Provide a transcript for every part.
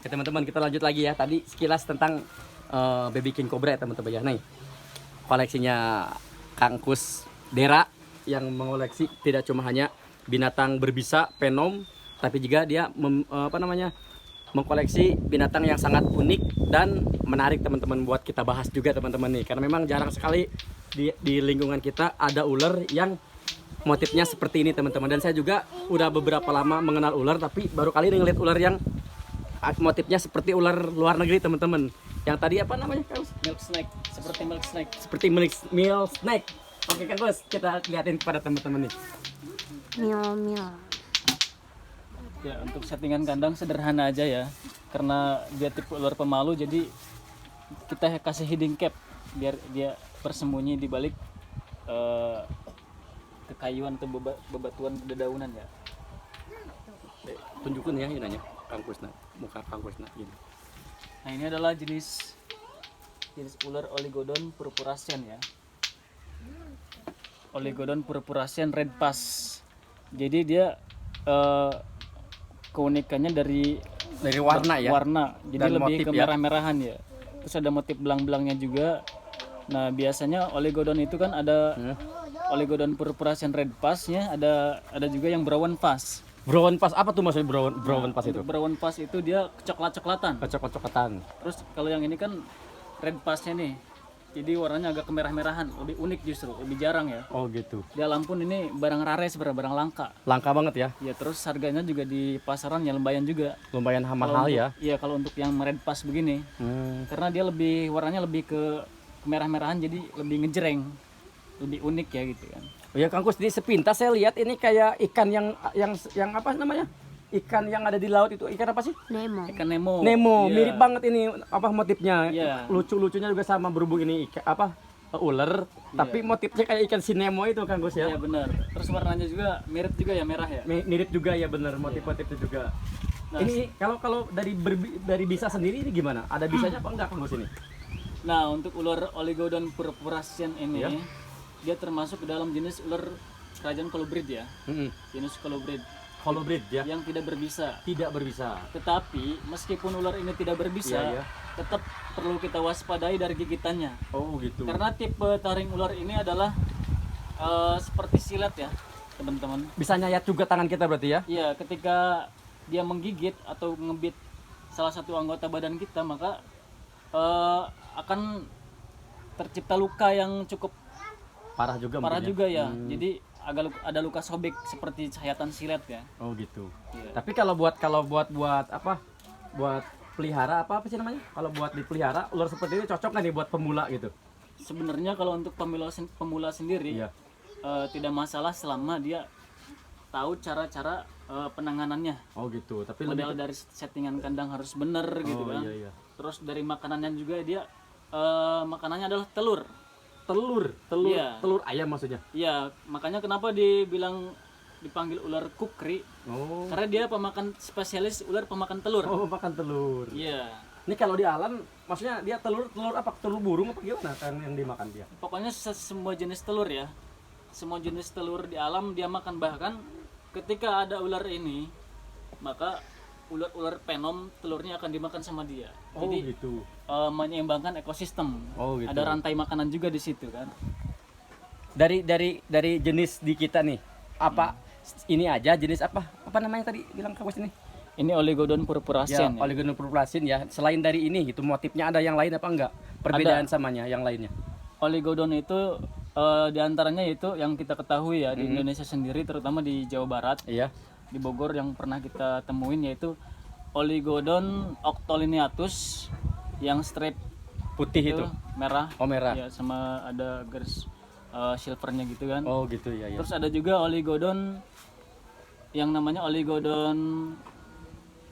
Oke teman-teman, kita lanjut lagi ya. Tadi sekilas tentang baby king cobra ya teman-teman ya. Nih koleksinya Kang Kus Dera yang mengoleksi tidak cuma hanya binatang berbisa, penom, tapi juga dia mengkoleksi binatang yang sangat unik dan menarik teman-teman buat kita bahas juga teman-teman nih. Karena memang jarang sekali di lingkungan kita ada ular yang motifnya seperti ini teman-teman. Dan saya juga udah beberapa lama mengenal ular, tapi baru kali ini ngeliat ular yang motifnya seperti ular luar negeri teman-teman. Yang tadi apa namanya Kang? Milk snake, seperti milk snake. Seperti milk snake. Oke Kang Gus, kita lihatin kepada teman-teman nih. Mil. Ya, untuk settingan kandang sederhana aja ya. Karena dia tipe ular pemalu, jadi kita kasih hiding cap biar dia bersembunyi di balik kekayuan atau bebatuan dedaunan ya. Tunjukin ya ini Kang Gus, muka Kang Gus gini. Nah, ini adalah jenis ular Oligodon purpurascens ya. Oligodon purpurascens red pass. Jadi dia keunikannya dari warna ya. Warna. Jadi Dan lebih motif ke ya. merah-merahan ya. Terus ada motif belang-belangnya juga. Nah, biasanya Oligodon itu kan ada Oligodon purpurascens red pass-nya, ada juga yang brown pass. Brown pass apa tuh maksudnya brown pass itu? Untuk brown pass itu dia coklat-coklatan. Coklat-coklatan. Terus kalau yang ini kan red pass-nya nih. Jadi warnanya agak kemerah-merahan, lebih unik justru, lebih jarang ya. Oh gitu. Di alam pun ini barang rare sebenarnya, barang langka. Langka banget ya. Ya, terus harganya juga di pasaran ya lumayan juga. Lumayan mahal Kalau ya. untuk- Iya, kalau untuk yang red pass begini. Karena dia warnanya lebih ke kemerah-merahan, jadi lebih ngejreng. Lebih unik ya gitu kan. Oh ya Kang Gus, di sepintas saya lihat ini kayak ikan yang apa namanya? Ikan yang ada di laut itu ikan apa sih? Nemo. Ikan Nemo. Nemo, Iya. mirip banget ini apa motifnya. Iya. Lucu-lucunya juga sama berhubung ini ular, tapi motifnya kayak ikan si Nemo itu Kang Gus ya. Iya benar. Terus warnanya juga mirip juga ya, merah ya. Mirip juga ya bener motif-motifnya juga. Nah, Ini kalau dari bisa sendiri ini gimana? Ada bisanya apa enggak Kang Gus ini? Nah, untuk ular Oligodon purpurascens ini, Iya. dia termasuk ke dalam jenis ular kerajaan colubrid ya. Jenis colubrid Colubrid ya. yang tidak berbisa. Tidak berbisa. Tetapi meskipun ular ini tidak berbisa, Iya, iya. tetap perlu kita waspadai dari gigitannya. Oh gitu. Karena tipe taring ular ini adalah seperti silet ya, teman-teman. Bisa nyayat juga tangan kita berarti ya? Iya, ketika dia menggigit atau ngebit salah satu anggota badan kita, maka akan tercipta luka yang cukup Parah juga parah mungkin ya? juga ya. Jadi ada luka sobek seperti sayatan silet ya. Oh gitu. Iya. Tapi kalau buat apa? Buat pelihara apa sih namanya? Kalau buat dipelihara ular seperti ini cocok nggak nih buat pemula gitu? Sebenarnya kalau untuk pemula sendiri Iya. tidak masalah selama dia tahu cara-cara penanganannya. Oh gitu. Tapi Model lebih dari settingan kandang harus benar gitu kan. iya. Terus dari makanannya juga dia makanannya adalah telur. Telur Iya. telur ayam maksudnya. Iya, makanya kenapa dipanggil ular kukri? Oh. Karena dia pemakan spesialis ular pemakan telur. Oh, makan telur. Iya. Ini kalau di alam maksudnya dia telur apa? Telur burung apa gimana kan yang dimakan dia? Pokoknya semua jenis telur ya. Semua jenis telur di alam dia makan, bahkan ketika ada ular ini, maka ular penom telurnya akan dimakan sama dia. Oh Jadi gitu. menyeimbangkan ekosistem. Oh, gitu. Ada rantai makanan juga di situ kan. Dari jenis di kita nih. Apa ini aja jenis apa? Apa namanya tadi bilang Kang Gus ini? Ini Oligodon purpurascens ya. Oligodon purpurascens ya. Selain dari ini gitu motifnya ada yang lain apa enggak? Perbedaan samanya yang lainnya. Oligodon itu diantaranya itu yang kita ketahui ya di Indonesia sendiri, terutama di Jawa Barat, Iya. di Bogor yang pernah kita temuin, yaitu Oligodon octolineatus yang strip Putih itu. merah. Oh merah. Ya, sama ada garis silvernya gitu kan. Oh gitu ya ya. Terus ada juga Oligodon yang namanya Oligodon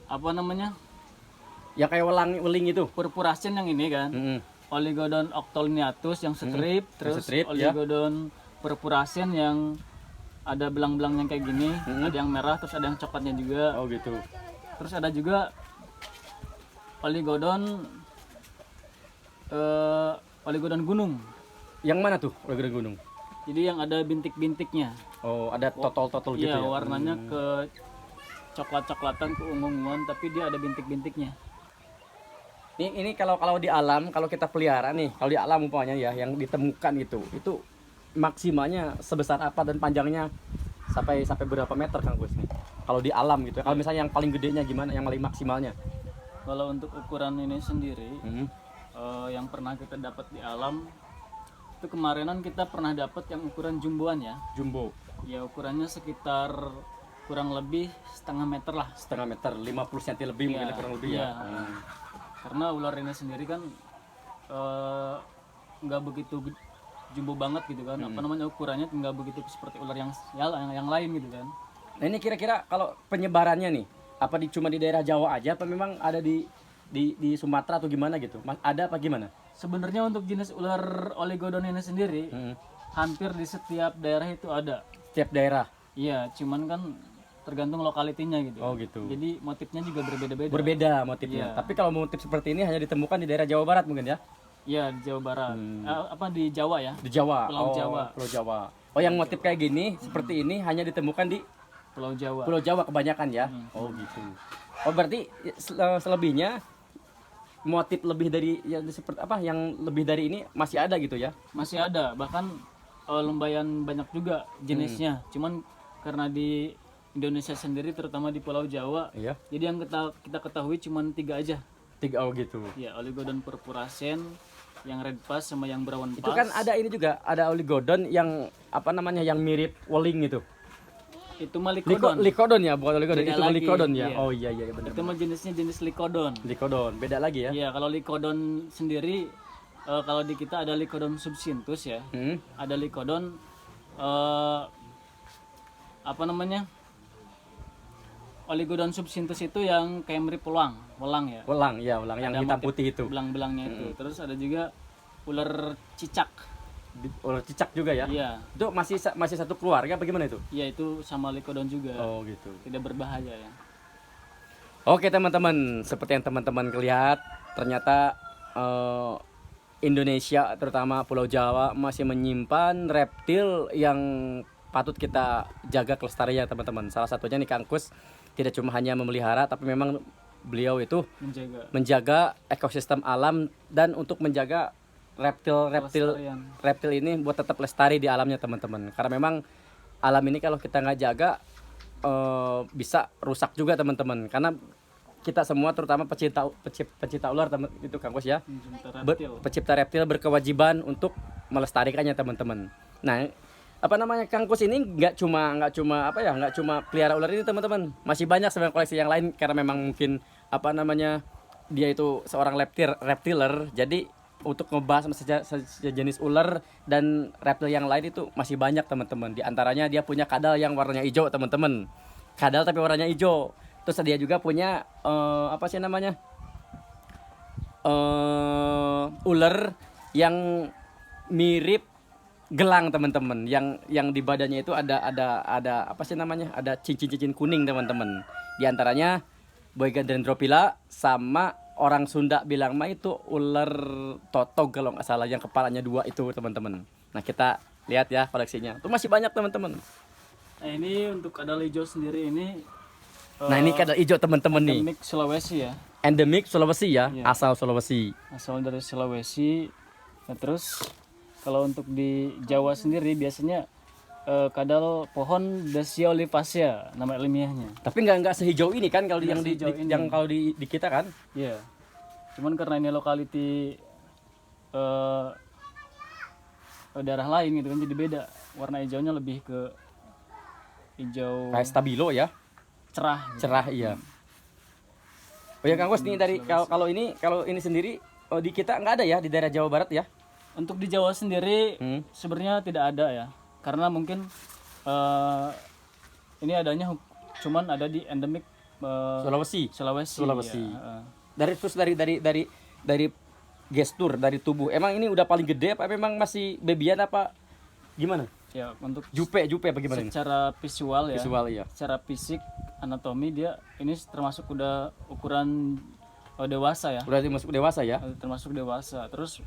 apa namanya? Yang kayak weling itu. Purpurascens yang ini kan. Oligodon octolineatus yang strip, terus strip, ya. Oligodon purpurascens yang ada belang-belangnya kayak gini, ada yang merah, terus ada yang coklatnya juga. Oh gitu. Terus ada juga Oligodon Oligodon gunung. Yang mana tuh Oligodon gunung? Jadi yang ada bintik-bintiknya. Oh ada totol-totol gitu Iya, ya. warnanya ke coklat-coklatan, keungu-unguan, tapi dia ada bintik-bintiknya. Ini kalau di alam, kalau kita pelihara nih, kalau di alam umpamanya ya yang ditemukan itu maksimalnya sebesar apa dan panjangnya sampai berapa meter Kang Gus nih? Kalau di alam gitu. Kalau misalnya yang paling gedenya gimana? Yang paling maksimalnya? Kalau untuk ukuran ini sendiri, yang pernah kita dapat di alam itu kemarinan kita pernah dapat yang ukuran jumboan ya. Jumbo. Ya ukurannya sekitar kurang lebih setengah meter lah. Setengah meter, 50 cm lebih mungkin kurang lebih ya. Karena ular ini sendiri kan nggak begitu jumbo banget gitu kan. Apa namanya, ukurannya nggak begitu seperti ular yang lain gitu kan. Nah ini kira-kira kalau penyebarannya nih, apa cuma di daerah Jawa aja, apa memang ada di Sumatera atau gimana gitu? Ada apa gimana? Sebenarnya untuk jenis ular oligodon ini sendiri hampir di setiap daerah itu ada. Setiap daerah? Iya, cuman kan tergantung lokalitinya gitu. Oh gitu. Jadi motifnya juga berbeda-beda. Berbeda motifnya. Iya. Tapi kalau motif seperti ini hanya ditemukan di daerah Jawa Barat mungkin ya? Iya, di Jawa Barat. Apa di Jawa ya? Di Jawa. Pulau Jawa. Pulau Jawa. Oh yang motif kayak gini seperti ini hanya ditemukan di Pulau Jawa. Pulau Jawa kebanyakan ya? Oh gitu. Oh berarti selebihnya motif lebih dari yang seperti apa yang lebih dari ini masih ada gitu ya? Masih ada, bahkan lumayan banyak juga jenisnya. Cuman karena di Indonesia sendiri terutama di Pulau Jawa, Iya. jadi yang kita ketahui cuman 3 aja. 3 oh gitu. Ya, oligodon purpurascens, yang red pass sama yang brown pass. Itu kan ada ini juga, ada oligodon yang apa namanya yang mirip weling itu. Itu mah likodon. Likodon ya, bukan oligodon. Beda Itu lagi, likodon ya. iya. Oh iya benar. Itu mah jenisnya jenis likodon. Likodon, beda lagi ya. Iya, kalau likodon sendiri kalau di kita ada likodon subsintus ya. Ada likodon apa namanya? Oligodon subsintus itu yang kayak mirip welang ya. Welang yang Ada hitam motif putih itu. Belang-belangnya itu. Terus ada juga ular cicak. Ular cicak juga ya. Iya. Itu masih satu keluarga apa gimana itu? Iya, itu sama likodon juga. Oh gitu. Tidak berbahaya ya. Oke teman-teman, seperti yang teman-teman lihat, ternyata Indonesia terutama Pulau Jawa masih menyimpan reptil yang patut kita jaga kelestariannya teman-teman. Salah satunya nih Kang Kus tidak cuma hanya memelihara, tapi memang beliau itu menjaga ekosistem alam dan untuk menjaga reptil ini buat tetap lestari di alamnya teman-teman. Karena memang alam ini kalau kita nggak jaga bisa rusak juga teman-teman. Karena kita semua terutama pecinta ular itu Kang Kus ya, pecinta reptil berkewajiban untuk melestarikannya teman-teman. Nah, apa namanya Kang Kus ini nggak cuma pelihara ular ini teman-teman, masih banyak sebenarnya koleksi yang lain karena memang mungkin apa namanya dia itu seorang reptiler. Jadi untuk ngebahas sejenis ular dan reptil yang lain itu masih banyak teman-teman. Di antaranya dia punya kadal yang warnanya hijau teman-teman, kadal tapi warnanya hijau. Terus dia juga punya ular yang mirip gelang teman-teman, yang di badannya itu ada ada cincin-cincin kuning teman-teman. Di antaranya Boygadendrophylla sama orang Sunda bilang mah itu ular totog kalau nggak salah yang kepalanya 2 itu teman-teman. Nah kita lihat ya koleksinya, itu masih banyak teman-teman. Nah ini untuk kadal hijau sendiri ini. Nah ini kadal hijau teman-teman nih. Endemik Sulawesi ya. Endemik Sulawesi ya, Iya. asal Sulawesi. Asal dari Sulawesi. Nah terus kalau untuk di Jawa sendiri biasanya kadal pohon Dacia olivacea nama ilmiahnya. Tapi nggak sehijau ini kan kalau Nggak yang sehijau ini. yang kalau di kita kan. Iya. Cuman karena ini lokality daerah lain gitu kan jadi beda. Warna hijaunya lebih ke hijau Kayak stabilo ya. cerah. Iya. Oh ya Kang Kus nih dari kalau ini sendiri di kita nggak ada ya di daerah Jawa Barat ya. Untuk di Jawa sendiri sebenarnya tidak ada ya. Karena mungkin ini adanya cuman ada di endemik Sulawesi. Ya. Dari gestur dari tubuh. Emang ini udah paling gede apa memang masih babyan apa gimana? Ya, untuk Jupe apa gimana ini? secara visual ya. Visual iya. Secara fisik, anatomi dia ini termasuk udah ukuran dewasa ya. Udah masuk dewasa ya. Termasuk dewasa. Terus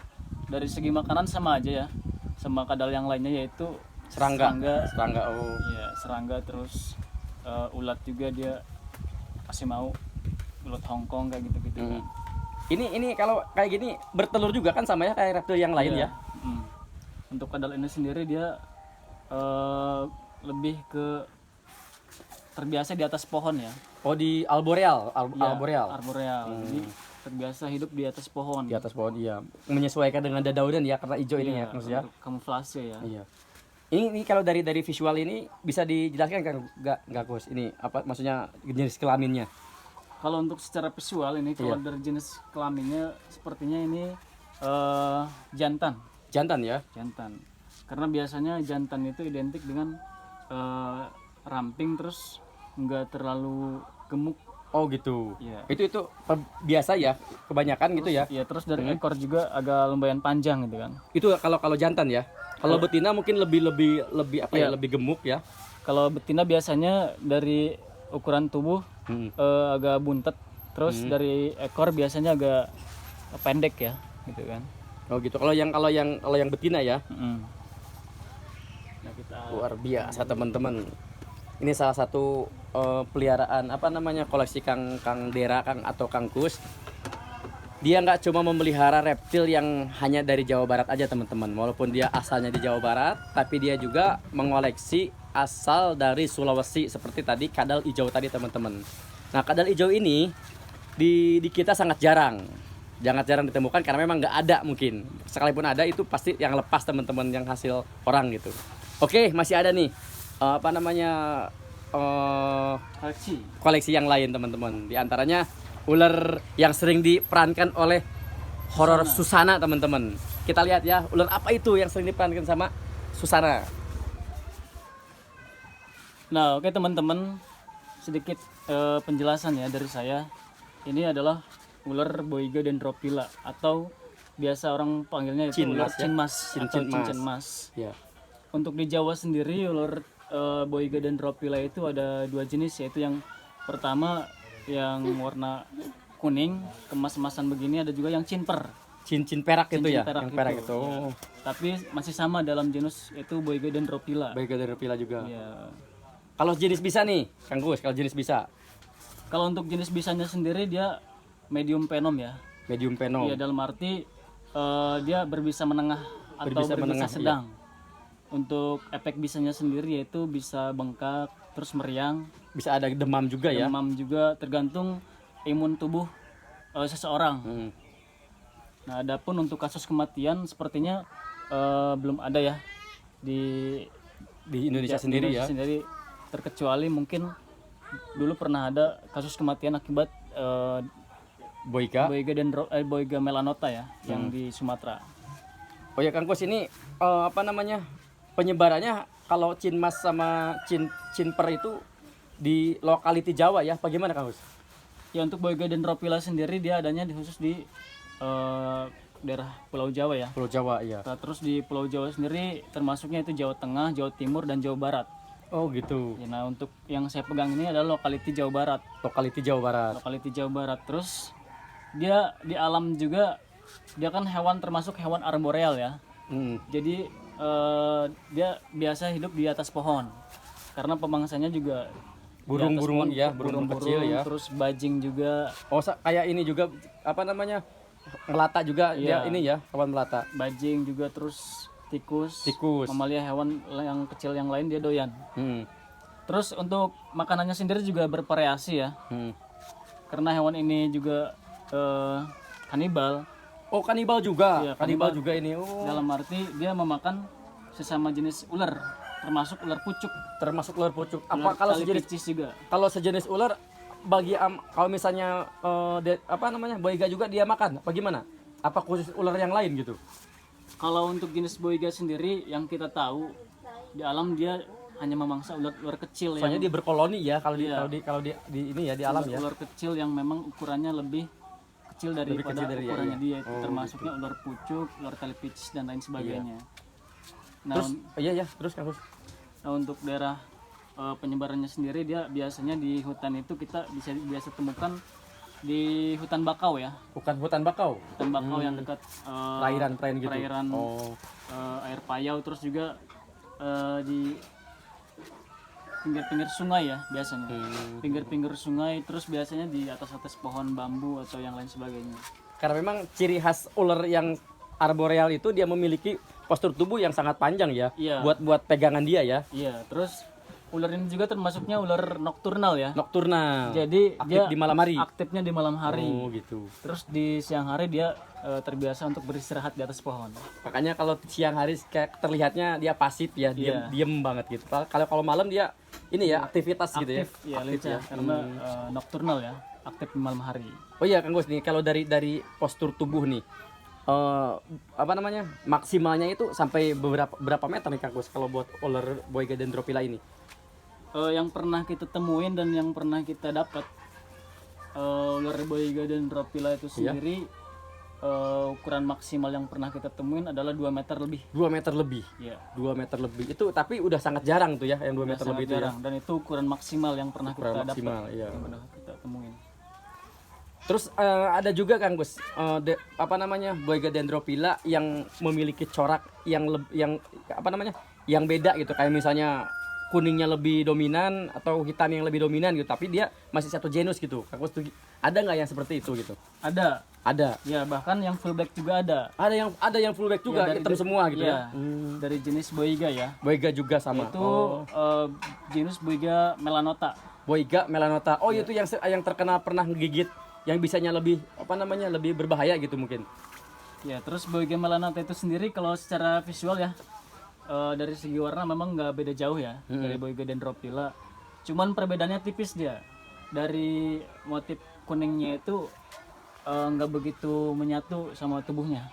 dari segi makanan sama aja ya. Sama kadal yang lainnya yaitu Serangga. Oh. Iya, serangga terus ulat juga dia masih mau ulat Hongkong kayak gitu-gitu kan. Ini kalau kayak gini bertelur juga kan sama ya kayak reptil yang lain ya. Mm. Untuk kadal ini sendiri dia lebih ke terbiasa di atas pohon ya. Oh di arboreal, Iya, arboreal. arboreal. Jadi terbiasa hidup di atas pohon. Di atas pohon iya. Menyesuaikan dengan dedaunan ya karena hijau ini ya Iya, maksudnya. untuk kamuflase ya. Iya. Ini kalau dari visual ini bisa dijelaskan kan enggak Gus? Ini apa maksudnya jenis kelaminnya? Kalau untuk secara visual ini kalau Iya. dari jenis kelaminnya sepertinya ini jantan. Jantan ya? Jantan. Karena biasanya jantan itu identik dengan ramping terus nggak terlalu gemuk. Oh gitu. Iya. Itu biasa ya, kebanyakan gitu ya. Ya terus dari ekor juga agak lumayan panjang gitu kan. Itu kalau jantan ya. Kalau betina mungkin lebih apa ya, Iya. lebih gemuk ya. Kalau betina biasanya dari ukuran tubuh agak buntet, terus dari ekor biasanya agak pendek ya, gitu kan. Oh gitu. Kalau yang betina ya. Mm. Nah, kita Luar biasa teman-teman. Ini salah satu peliharaan apa namanya koleksi Kang Dera atau Kang Kus. Dia nggak cuma memelihara reptil yang hanya dari Jawa Barat aja teman-teman. Walaupun dia asalnya di Jawa Barat, tapi dia juga mengoleksi asal dari Sulawesi seperti tadi kadal hijau tadi teman-teman. Nah kadal hijau ini di kita sangat jarang. Jarang ditemukan karena memang nggak ada mungkin. Sekalipun ada itu pasti yang lepas teman-teman yang hasil orang gitu. Oke masih ada nih apa namanya koleksi yang lain teman-teman. Di antaranya ular yang sering diperankan oleh horor Susana teman-teman. Kita lihat ya ular apa itu yang sering diperankan sama Susana. Nah, oke teman-teman, sedikit penjelasan ya dari saya. Ini adalah ular Boiga dendrophylla atau biasa orang panggilnya itu ular Cinmas ya? cinmas atau Cincin cincin mas. Ya. Untuk di Jawa sendiri ular Boiga dendrophylla itu ada dua jenis, yaitu yang pertama yang warna kuning kemas-kemasan begini, ada juga yang cinper. Cincin perak itu ya, Perak yang perak itu, itu. Oh. Tapi masih sama dalam genus itu Boiga dendrophylla. Baik dari pila juga. Ya. Kalau jenis bisa nih, Kang Gus, kalau jenis bisa Kalau untuk jenis bisanya sendiri dia medium venom ya. medium venom. Iya, dalam arti dia berbisa menengah atau Berbisa berbisa menengah, sedang. Untuk efek bisanya sendiri yaitu bisa bengkak, terus meriang, Bisa ada demam juga ya. demam juga, tergantung imun tubuh seseorang. Hmm. Nah, adapun untuk kasus kematian sepertinya belum ada ya di Di Indonesia sendiri Indonesia ya. sendiri, terkecuali mungkin dulu pernah ada kasus kematian akibat Boika. Boiga melanota ya, Hmm. yang di Sumatera. Oh ya Kang Gus ini apa namanya? Penyebarannya kalau cinmas sama cinper itu di lokaliti Jawa ya. Bagaimana Kang Gus? Ya, untuk Boiga dendrophylla sendiri dia adanya khusus di daerah Pulau Jawa ya. Pulau Jawa iya. Nah, terus di Pulau Jawa sendiri termasuknya itu Jawa Tengah, Jawa Timur, dan Jawa Barat. Oh gitu. Ya, nah, untuk yang saya pegang ini adalah lokaliti Jawa Barat. Lokaliti Jawa Barat. Lokaliti Jawa Barat. Terus dia di alam juga, dia kan hewan termasuk hewan arboreal ya. Hmm. Jadi dia biasa hidup di atas pohon. Karena pemangsanya juga di atas Burung-burung pohon, ya, burung kecil ya. Terus bajing juga, Oh kayak ini juga apa namanya? Melata juga Iya. dia ini ya, kawan melata. bajing juga, terus tikus, Tikus. mamalia hewan yang kecil yang lain dia doyan. Hmm. Terus untuk makanannya sendiri juga bervariasi ya. Hmm. Karena hewan ini juga kanibal. Oh kanibal juga, Iya, kanibal kanibal. juga ini. Oh. Dalam arti dia memakan sesama jenis ular, termasuk ular pucuk. Termasuk ular pucuk. Apa Ular kalau tali sejenis picis juga. kalau sejenis ular bagi kalau misalnya apa namanya boiga juga dia makan? Bagaimana? Apa khusus ular yang lain gitu? Kalau untuk jenis boiga sendiri yang kita tahu di alam dia hanya memangsa ular kecil Soalnya dia berkoloni ya kalau Iya. kalau di ini ya di alam ya. ular kecil yang memang ukurannya lebih kecil daripada kecil dari- ukurannya iya. dia, termasuknya ular pucuk, ular tali picis, dan lain sebagainya. Nah, Terus iya terus Kang Gus. nah, untuk daerah penyebarannya sendiri dia biasanya di hutan itu kita biasa temukan di hutan bakau ya, Bukan hutan bakau. hutan bakau yang dekat Perairan gitu. perairan Oh. air payau, terus juga di pinggir-pinggir sungai ya biasanya, pinggir-pinggir sungai, terus biasanya di atas-atas pohon bambu atau yang lain sebagainya. Karena memang ciri khas ular yang arboreal itu dia memiliki postur tubuh yang sangat panjang ya. Iya. Buat pegangan dia ya. Iya, terus ular ini juga termasuknya ular nokturnal ya. Nokturnal. Jadi aktif dia di malam hari. aktifnya di malam hari. Oh gitu. Terus di siang hari dia terbiasa untuk beristirahat di atas pohon. Makanya kalau siang hari kayak terlihatnya dia pasif ya, Iya. diem banget gitu. Kalau malam dia ini ya aktivitas gitu ya. Aktif, ya, lincah, karena nokturnal ya, aktif di malam hari. Oh iya Kang Gus nih, kalau dari postur tubuh nih, apa namanya maksimalnya itu sampai berapa meter nih Kang Gus kalau buat ular Boyga dendrophylla ini? Yang pernah kita temuin dan yang pernah kita dapat ular Boyga dendrophylla itu sendiri ukuran maksimal yang pernah kita temuin adalah 2 meter lebih. 2 meter lebih. Ya. 2 meter lebih itu tapi udah sangat jarang tuh ya yang 2 meter Sangat lebih itu ya. jarang. Dan itu ukuran maksimal yang pernah Ukuran kita maksimal, dapat, iya. yang pernah kita temuin. Terus ada juga Kang Gus, apa namanya Boyga dendrophylla yang memiliki corak yang apa namanya yang beda gitu, kayak misalnya kuningnya lebih dominan atau hitam yang lebih dominan gitu, tapi dia masih satu genus gitu. Kang Gus ada nggak yang seperti itu gitu? Ada. Ada. Ya, bahkan yang full black juga ada. Ada yang full black juga, Ya, hitam semua gitu ya. Dari jenis Boyga ya. Boyga juga sama. Itu jenis Boyga melanota. Boyga melanota. Oh, itu yang terkenal pernah ngegigit yang bisanya lebih apa namanya lebih berbahaya gitu mungkin. Ya, terus Boyga melanota itu sendiri kalau secara visual ya dari segi warna memang nggak beda jauh ya dari Boyga dendrophylla. Cuman perbedaannya tipis dia. Dari motif kuningnya itu nggak begitu menyatu sama tubuhnya.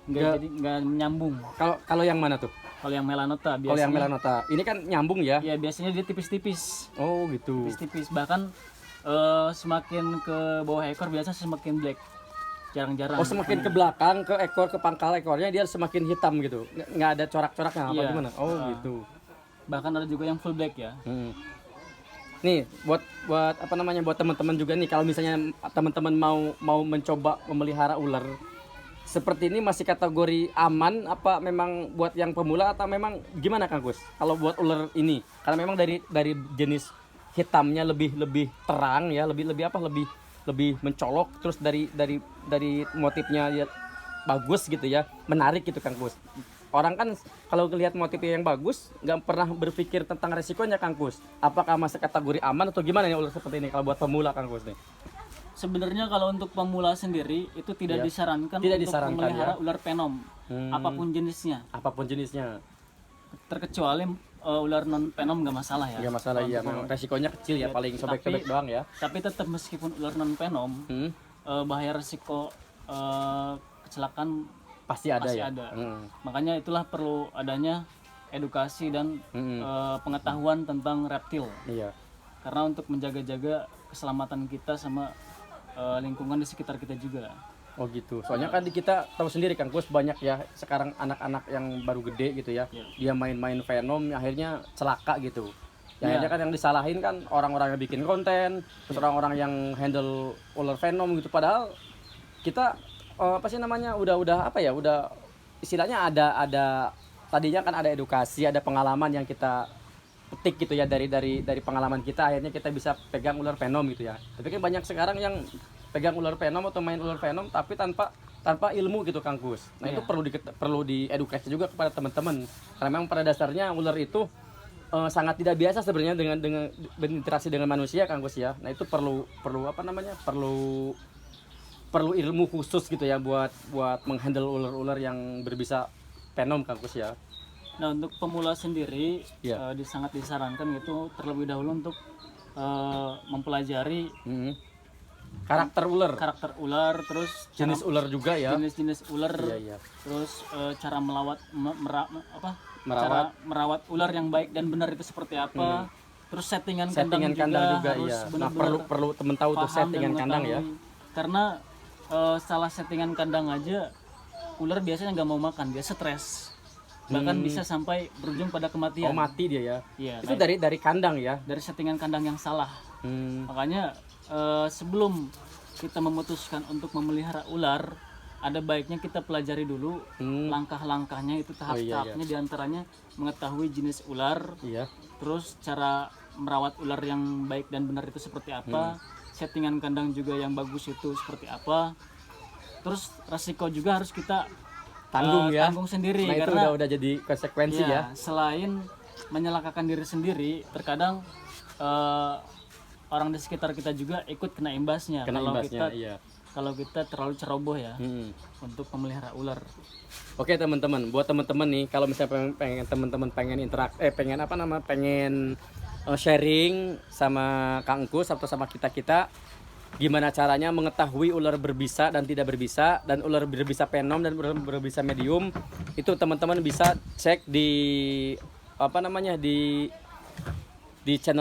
Jadi nggak nyambung. Kalau yang mana tuh? Kalau yang melanota biasanya. Kalau yang melanota, ini kan nyambung ya? Ya, biasanya dia tipis-tipis. Oh gitu. Tipis-tipis, bahkan semakin ke bawah ekor biasa semakin black. Jarang-jarang. Oh, semakin ke belakang, ke ekor, ke pangkal ekornya dia semakin hitam gitu. Nggak ada corak-coraknya apa Iya. gimana? Oh gitu. Bahkan ada juga yang full black ya. Nih, buat apa namanya buat teman-teman juga nih, kalau misalnya teman-teman mau mencoba memelihara ular seperti ini, masih kategori aman apa memang buat yang pemula atau memang gimana Kang Gus? Kalau buat ular ini, karena memang dari jenis hitamnya lebih terang ya, lebih mencolok, terus dari motifnya ya bagus gitu ya, menarik gitu Kang Gus. Orang kan kalau ngelihat motifnya yang bagus nggak pernah berpikir tentang resikonya Kang Gus. Apakah masih kategori aman atau gimana nih ular seperti ini kalau buat pemula Kang Gus nih? Sebenarnya kalau untuk pemula sendiri itu tidak Ya. disarankan Tidak untuk disarankan, memelihara ya. ular venom apapun jenisnya. Apapun jenisnya. Terkecuali ular non venom nggak masalah ya. Nggak masalah ya, memang resikonya kecil ya, paling sobek-sobek doang ya. Tapi tetap meskipun ular non venom bahaya resiko kecelakaan Pasti ada pasti ya. ada. Makanya itulah perlu adanya edukasi dan pengetahuan tentang reptil. Iya. Karena untuk menjaga-jaga keselamatan kita sama lingkungan di sekitar kita juga. Oh gitu. Soalnya kan kita tahu sendiri Kang Gus, banyak ya sekarang anak-anak yang baru gede gitu ya. Dia main-main venom akhirnya celaka gitu. Ya, akhirnya kan yang disalahin kan orang-orang yang bikin konten, terus orang-orang yang handle ular venom gitu, padahal kita apa sih namanya udah apa ya, udah istilahnya ada tadinya kan ada edukasi, ada pengalaman yang kita petik gitu ya, dari pengalaman kita akhirnya kita bisa pegang ular venom gitu ya. Tapi kan banyak sekarang yang pegang ular venom atau main ular venom tapi tanpa ilmu gitu Kang Gus. Nah, itu perlu diedukasi juga kepada teman-teman. Karena memang pada dasarnya ular itu sangat tidak biasa sebenarnya dengan berinteraksi dengan manusia Kang Gus ya. Nah, itu perlu apa namanya? Perlu ilmu khusus gitu ya buat menghandle ular-ular yang berbisa venom Kang Gus ya. Nah, untuk pemula sendiri Iya. sangat disarankan gitu terlebih dahulu untuk mempelajari Karakter ular, terus jenis ular juga ya. jenis-jenis ular, Iya. terus cara Merawat. merawat ular yang baik dan benar itu seperti apa, terus settingan kandang kandang juga harus iya. Nah, benar-benar perlu temen tahu tuh paham dan settingan kandang ya. mengetahui. Karena salah settingan kandang aja ular biasanya nggak mau makan, dia stres, bahkan bisa sampai berujung pada Oh, kematian. mati dia ya. Iya, Itu dari kandang ya. dari settingan kandang yang salah. Makanya sebelum kita memutuskan untuk memelihara ular, ada baiknya kita pelajari dulu langkah-langkahnya, itu tahap-tahapnya, diantaranya mengetahui jenis ular, Iya. terus cara merawat ular yang baik dan benar itu seperti apa, settingan kandang juga yang bagus itu seperti apa. Terus resiko juga harus kita Tanggung ya. tanggung sendiri, Nah itu karena udah jadi konsekuensi ya. selain menyelakakan diri sendiri, terkadang orang di sekitar kita juga ikut kena imbasnya. Kena kalau imbasnya, kita iya. kalau kita terlalu ceroboh ya Hmm. untuk memelihara ular. Oke teman-teman, buat teman-teman nih, kalau misalnya pengen teman-teman pengen pengen sharing sama Kang Engkus atau sama kita gimana caranya mengetahui ular berbisa dan tidak berbisa, dan ular berbisa venom dan ular berbisa medium, itu teman-teman bisa cek di di channel